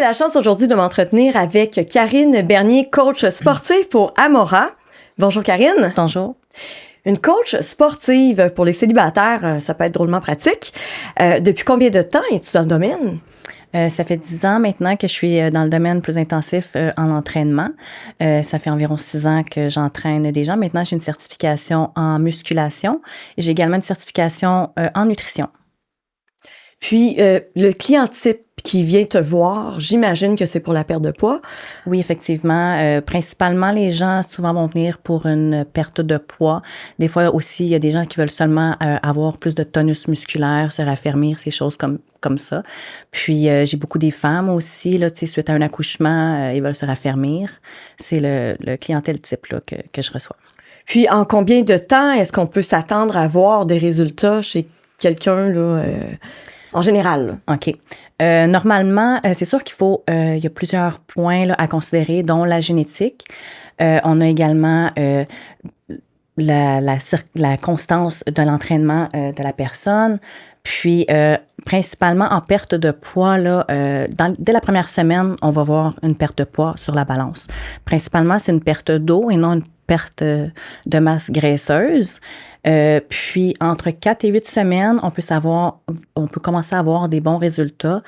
la chance aujourd'hui de m'entretenir avec Karine Bernier, coach sportive pour Amora. Bonjour Karine. Bonjour. Une coach sportive pour les célibataires, ça peut être drôlement pratique. Depuis combien de temps es-tu dans le domaine? Ça fait 10 ans maintenant que je suis dans le domaine plus intensif en entraînement. Ça fait environ 6 ans que j'entraîne des gens. Maintenant, j'ai une certification en musculation et j'ai également une certification en nutrition. Puis, le client type qui vient te voir, j'imagine que c'est pour la perte de poids. Oui, effectivement. Principalement, les gens souvent vont venir pour une perte de poids. Des fois aussi, il y a des gens qui veulent seulement avoir plus de tonus musculaire, se raffermir, ces choses comme ça. Puis, j'ai beaucoup des femmes aussi, là, suite à un accouchement, ils veulent se raffermir. C'est le clientèle type là, que je reçois. Puis, en combien de temps est-ce qu'on peut s'attendre à voir des résultats chez quelqu'un, là, en général? Là? OK. Normalement, c'est sûr qu'il faut, il y a plusieurs points là, à considérer, dont la génétique. On a également la constance de l'entraînement de la personne. Puis, principalement en perte de poids, là, dès la première semaine, on va voir une perte de poids sur la balance. Principalement, c'est une perte d'eau et non une perte de masse graisseuse. Puis, entre 4 et 8 semaines, on peut commencer à avoir des bons résultats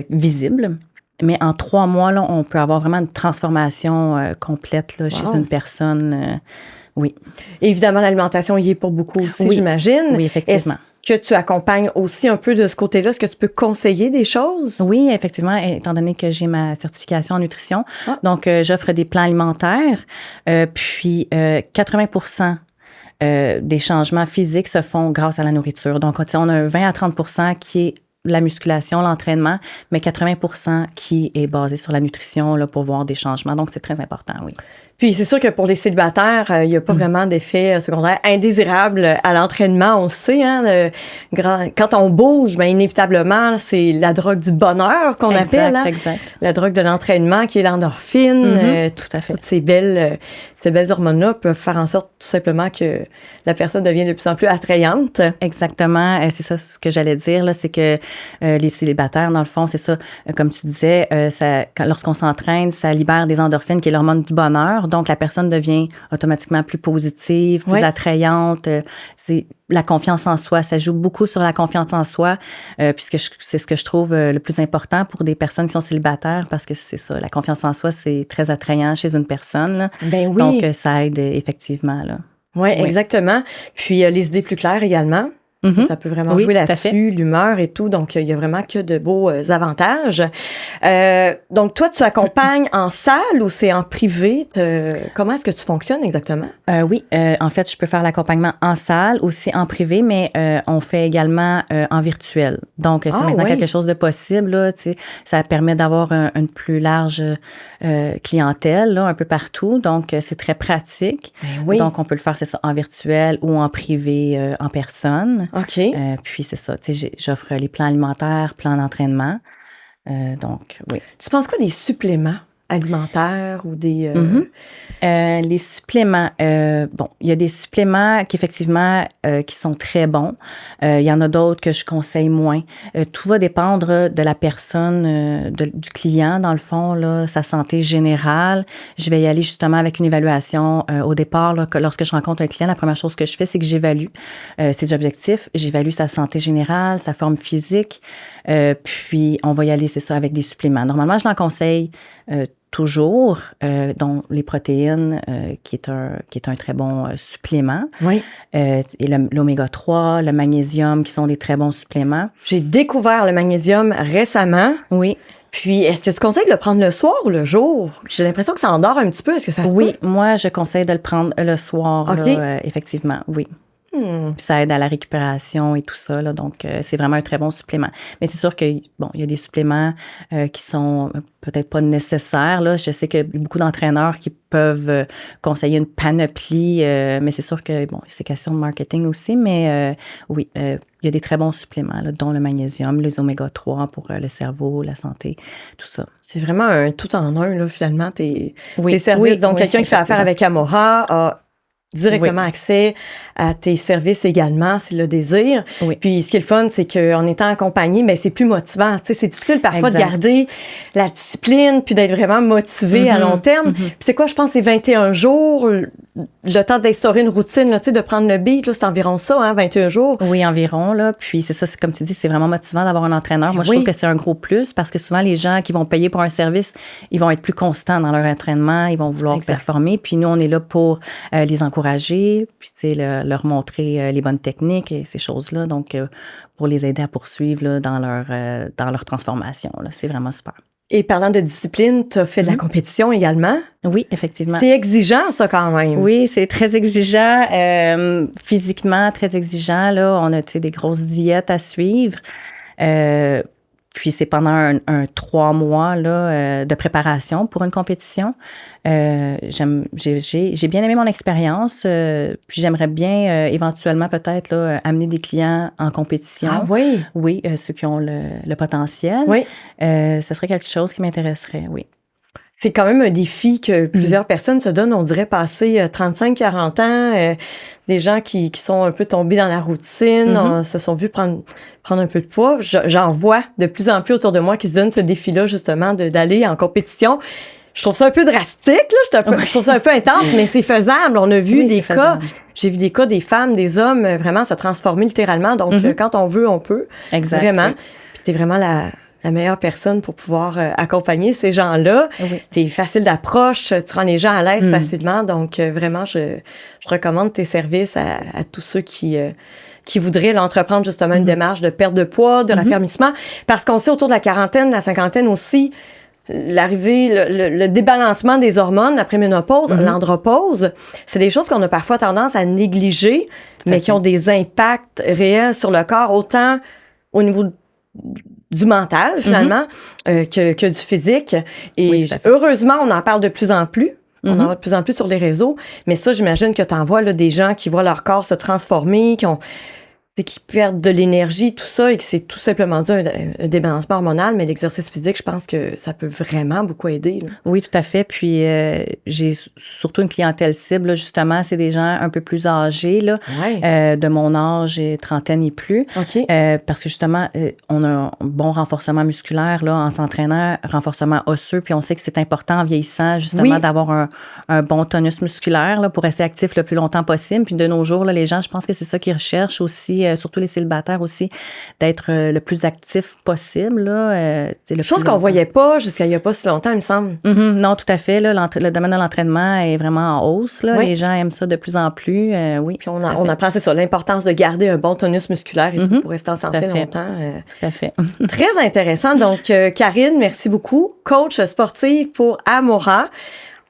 visibles. Mais en 3 mois, là, on peut avoir vraiment une transformation complète là, chez une personne. Oui. Évidemment, l'alimentation y est pour beaucoup aussi, oui. J'imagine. Oui, effectivement. Est-ce que tu accompagnes aussi un peu de ce côté-là? Est-ce que tu peux conseiller des choses? Oui, effectivement, étant donné que j'ai ma certification en nutrition. Donc, j'offre des plans alimentaires. Puis, 80% des changements physiques se font grâce à la nourriture. Donc, on a un 20 à 30% qui est la musculation, l'entraînement, mais 80% qui est basé sur la nutrition là, pour voir des changements. Donc, c'est très important, oui. Puis, c'est sûr que pour les célibataires, il n'y a pas vraiment d'effet secondaire indésirable à l'entraînement. On le sait, hein, quand on bouge, bien, inévitablement, c'est la drogue du bonheur qu'on appelle. Hein? Exact. La drogue de l'entraînement qui est l'endorphine. Tout à fait. Toutes ces belles hormones-là peuvent faire en sorte tout simplement que la personne devient de plus en plus attrayante. Exactement. C'est ça ce que j'allais dire, là, c'est que les célibataires, dans le fond, c'est ça, comme tu disais, lorsqu'on s'entraîne, ça libère des endorphines qui est l'hormone du bonheur. Donc, la personne devient automatiquement plus positive, plus attrayante. C'est la confiance en soi. Ça joue beaucoup sur la confiance en soi, puisque c'est ce que je trouve le plus important pour des personnes qui sont célibataires, parce que c'est ça, la confiance en soi, c'est très attrayant chez une personne. Là. Ben oui. Donc, ça aide effectivement. Là. Oui, exactement. Puis, les idées plus claires également. Ça peut vraiment jouer là-dessus, l'humeur et tout. Donc, il y a vraiment que de beaux avantages. Donc, toi, tu accompagnes en salle ou c'est en privé? Comment est-ce que tu fonctionnes exactement? Oui, en fait, je peux faire l'accompagnement en salle, aussi en privé, mais on fait également en virtuel. Donc, c'est maintenant quelque chose de possible. Là, ça permet d'avoir une plus large clientèle là, un peu partout. Donc, c'est très pratique. Donc, on peut le faire, c'est ça, en virtuel ou en privé, en personne. OK. Puis, c'est ça. J'offre les plans alimentaires, plans d'entraînement. Donc, oui. Tu penses quoi des suppléments alimentaires ou des... Les suppléments, bon, il y a des suppléments qui, effectivement, qui sont très bons. Il y en a d'autres que je conseille moins. Tout va dépendre de la personne, du client, dans le fond, là, sa santé générale. Je vais y aller justement avec une évaluation. Au départ, là, lorsque je rencontre un client, la première chose que je fais, c'est que j'évalue ses objectifs. J'évalue sa santé générale, sa forme physique. Puis, on va y aller, c'est ça, avec des suppléments. Normalement, je l'en conseille toujours, dont les protéines, qui est un très bon supplément. Oui. Et l'oméga 3, le magnésium, qui sont des très bons suppléments. J'ai découvert le magnésium récemment. Oui. Puis, est-ce que tu conseilles de le prendre le soir ou le jour? J'ai l'impression que ça endort un petit peu. Est-ce que ça Oui, moi, je conseille de le prendre le soir, là, effectivement, oui. Puis ça aide à la récupération et tout ça, là, donc c'est vraiment un très bon supplément. Mais c'est sûr que, bon, il y a des suppléments qui sont peut-être pas nécessaires, là. Je sais qu'il y a beaucoup d'entraîneurs qui peuvent conseiller une panoplie, mais c'est sûr que, bon, c'est question de marketing aussi, mais oui, il y a des très bons suppléments, là, dont le magnésium, les oméga 3 pour le cerveau, la santé, tout ça. C'est vraiment un tout en un, là, finalement, tes services. Donc, quelqu'un qui fait affaire avec Amora a directement accès à tes services également, c'est le désir. Oui. Puis, ce qui est le fun, c'est qu'en étant accompagné, ben c'est plus motivant. Tu sais, c'est difficile parfois de garder la discipline puis d'être vraiment motivé à long terme. Puis c'est quoi, je pense, c'est 21 jours, le temps d'instaurer une routine, là, tu sais, de prendre le beat, là, c'est environ ça, hein, 21 jours. Oui, environ, là. Puis c'est ça, c'est comme tu dis, c'est vraiment motivant d'avoir un entraîneur. Moi, je trouve que c'est un gros plus parce que souvent, les gens qui vont payer pour un service, ils vont être plus constants dans leur entraînement, ils vont vouloir performer. Puis nous, on est là pour les encourager, puis tu sais, leur montrer les bonnes techniques et ces choses-là. Donc, pour les aider à poursuivre là, dans leur transformation. Là. C'est vraiment super. Et parlant de discipline, tu as fait de la compétition également. Oui, effectivement. C'est exigeant, ça, quand même. Oui, c'est très exigeant. Physiquement, très exigeant. Là, on a des grosses diètes à suivre. Puis c'est pendant un 3 mois là, de préparation pour une compétition. J'ai bien aimé mon expérience. Puis j'aimerais bien éventuellement peut-être là, amener des clients en compétition. Ah oui? Oui, ceux qui ont le potentiel. Oui. Ce serait quelque chose qui m'intéresserait, oui. C'est quand même un défi que plusieurs personnes se donnent. On dirait passer 35-40 ans, des gens qui sont un peu tombés dans la routine, se sont vus prendre un peu de poids. J'en vois de plus en plus autour de moi qui se donnent ce défi-là, justement, d'aller en compétition. Je trouve ça un peu drastique, là. Je trouve ça un peu intense, mais c'est faisable. On a vu des cas. J'ai vu des cas des femmes, des hommes vraiment se transformer littéralement. Donc, quand on veut, on peut. Exact. Vraiment. Oui. Puis t'es vraiment la meilleure personne pour pouvoir accompagner ces gens-là. Oui. T'es facile d'approche, tu rends les gens à l'aise facilement. Donc, vraiment, je recommande tes services à tous ceux qui voudraient entreprendre justement une démarche de perte de poids, de raffermissement. Parce qu'on sait autour de la quarantaine, la cinquantaine aussi, l'arrivée, le débalancement des hormones, la préménopause, l'andropause, c'est des choses qu'on a parfois tendance à négliger, mais qui ont des impacts réels sur le corps, autant au niveau du mental, finalement, que du physique. Et heureusement, on en parle de plus en plus. On en voit de plus en plus sur les réseaux. Mais ça, j'imagine que tu en vois là, des gens qui voient leur corps se transformer, qui perdent de l'énergie, tout ça, et que c'est tout simplement dû à un débalancement hormonal. Mais l'exercice physique, je pense que ça peut vraiment beaucoup aider. Là. Oui, tout à fait. Puis, j'ai surtout une clientèle cible, là, justement, c'est des gens un peu plus âgés, là, de mon âge, trentaine et plus. Okay. Parce que, justement, on a un bon renforcement musculaire là, en s'entraînant, renforcement osseux, puis on sait que c'est important en vieillissant, justement, d'avoir un bon tonus musculaire là, pour rester actif le plus longtemps possible. Puis, de nos jours, là, les gens, je pense que c'est ça qu'ils recherchent aussi, surtout les célibataires aussi, d'être le plus actif possible. Là, chose qu'on voyait pas jusqu'à il n'y a pas si longtemps, il me semble. Non, tout à fait. Là, le domaine de l'entraînement est vraiment en hausse. Là. Les gens aiment ça de plus en plus. Oui. Puis on apprend, c'est ça, l'importance de garder un bon tonus musculaire et tout pour rester en santé longtemps. Tout à fait. Très intéressant. Donc, Karine, merci beaucoup. Coach sportive pour Amora.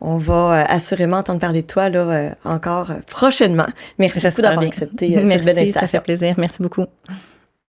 On va assurément entendre parler de toi là, encore prochainement. Merci beaucoup d'avoir accepté cette belle invitation. Ça fait plaisir. Merci beaucoup.